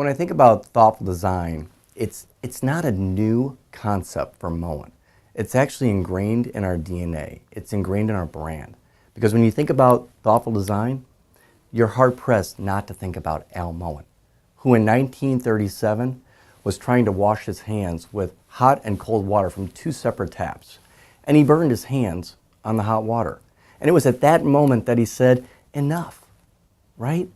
when I think about thoughtful design, it's not a new concept for Moen. It's actually ingrained in our DNA. It's ingrained in our brand. Because when you think about thoughtful design, you're hard-pressed not to think about Al Moen, who in 1937 was trying to wash his hands with hot and cold water from two separate taps. And he burned his hands on the hot water. And it was at that moment that he said, enough, right?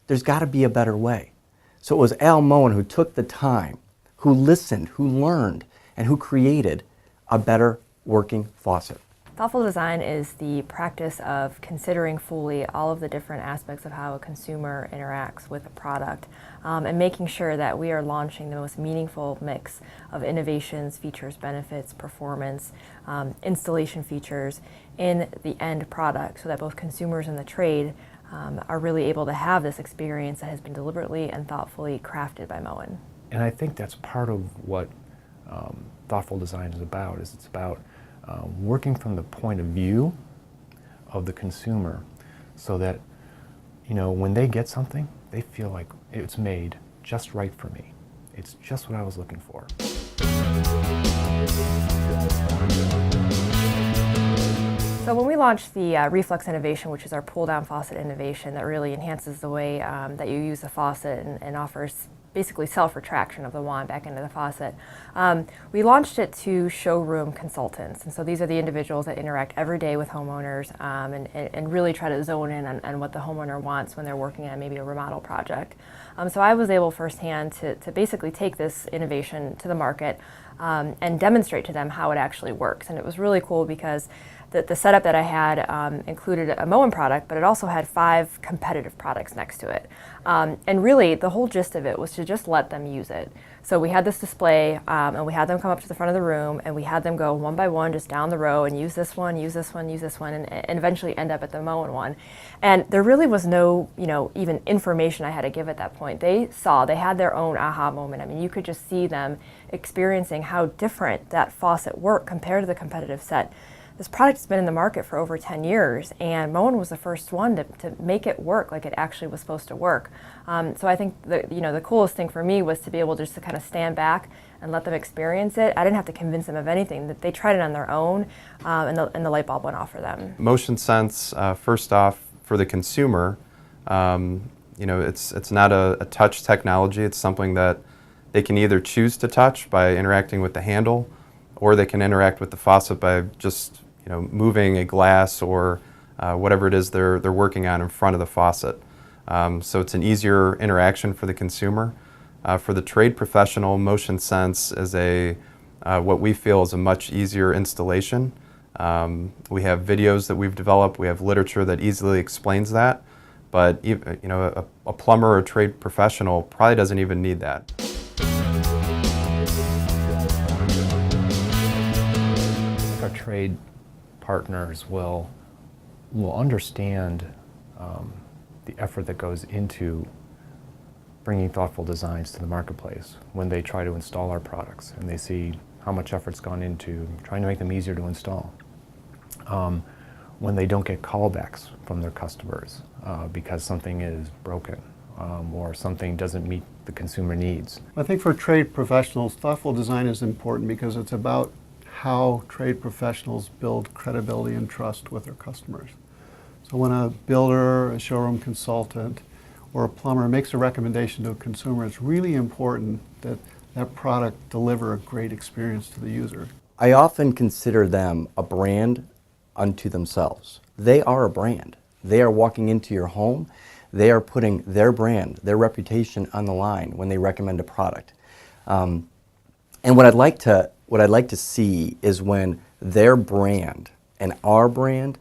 There's got to be a better way. So it was Al Moen who took the time, who listened, who learned, and who created a better working faucet. Thoughtful design is the practice of considering fully all of the different aspects of how a consumer interacts with a product and making sure that we are launching the most meaningful mix of innovations, features, benefits, performance, installation features in the end product so that both consumers and the trade are really able to have this experience that has been deliberately and thoughtfully crafted by Moen. And I think that's part of what thoughtful design is about, it's about working from the point of view of the consumer so that, when they get something, they feel like it's made just right for me. It's just what I was looking for. So when we launched the Reflex innovation, which is our pull-down faucet innovation that really enhances the way that you use the faucet and offers basically self-retraction of the wand back into the faucet. We launched it to showroom consultants, and so these are the individuals that interact every day with homeowners and really try to zone in on what the homeowner wants when they're working on maybe a remodel project. So I was able firsthand to basically take this innovation to the market and demonstrate to them how it actually works. And it was really cool because the setup that I had included a Moen product, but it also had 5 competitive products next to it. And really, the whole gist of it was to just let them use it. So we had this display, and we had them come up to the front of the room, and we had them go one by one just down the row and use this one, use this one, use this one, and eventually end up at the Moen one. And there really was no, even information I had to give at that point. They had their own aha moment. I mean, you could just see them experiencing how different that faucet worked compared to the competitive set. This product has been in the market for over 10 years, and Moen was the first one to make it work like it actually was supposed to work. So I think the coolest thing for me was to be able just to kind of stand back and let them experience it. I didn't have to convince them of anything. That they tried it on their own, and the light bulb went off for them. Motion sense, first off, for the consumer, it's not a touch technology. It's something that they can either choose to touch by interacting with the handle, or they can interact with the faucet by just moving a glass or whatever it is they're working on in front of the faucet. So it's an easier interaction for the consumer. For the trade professional, Motion Sense is what we feel is a much easier installation. We have videos that we've developed. We have literature that easily explains that. But a plumber or a trade professional probably doesn't even need that. Our trade partners will understand the effort that goes into bringing thoughtful designs to the marketplace when they try to install our products and they see how much effort's gone into trying to make them easier to install. When they don't get callbacks from their customers because something is broken or something doesn't meet the consumer needs. I think for trade professionals, thoughtful design is important because it's about how trade professionals build credibility and trust with their customers. So when a builder, a showroom consultant, or a plumber makes a recommendation to a consumer, it's really important that that product deliver a great experience to the user. I often consider them a brand unto themselves. They are a brand. They are walking into your home. They are putting their brand, their reputation on the line when they recommend a product. And what I'd like to see is when their brand and our brand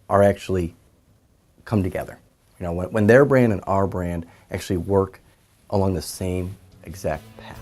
are actually come together. When their brand and our brand actually work along the same exact path.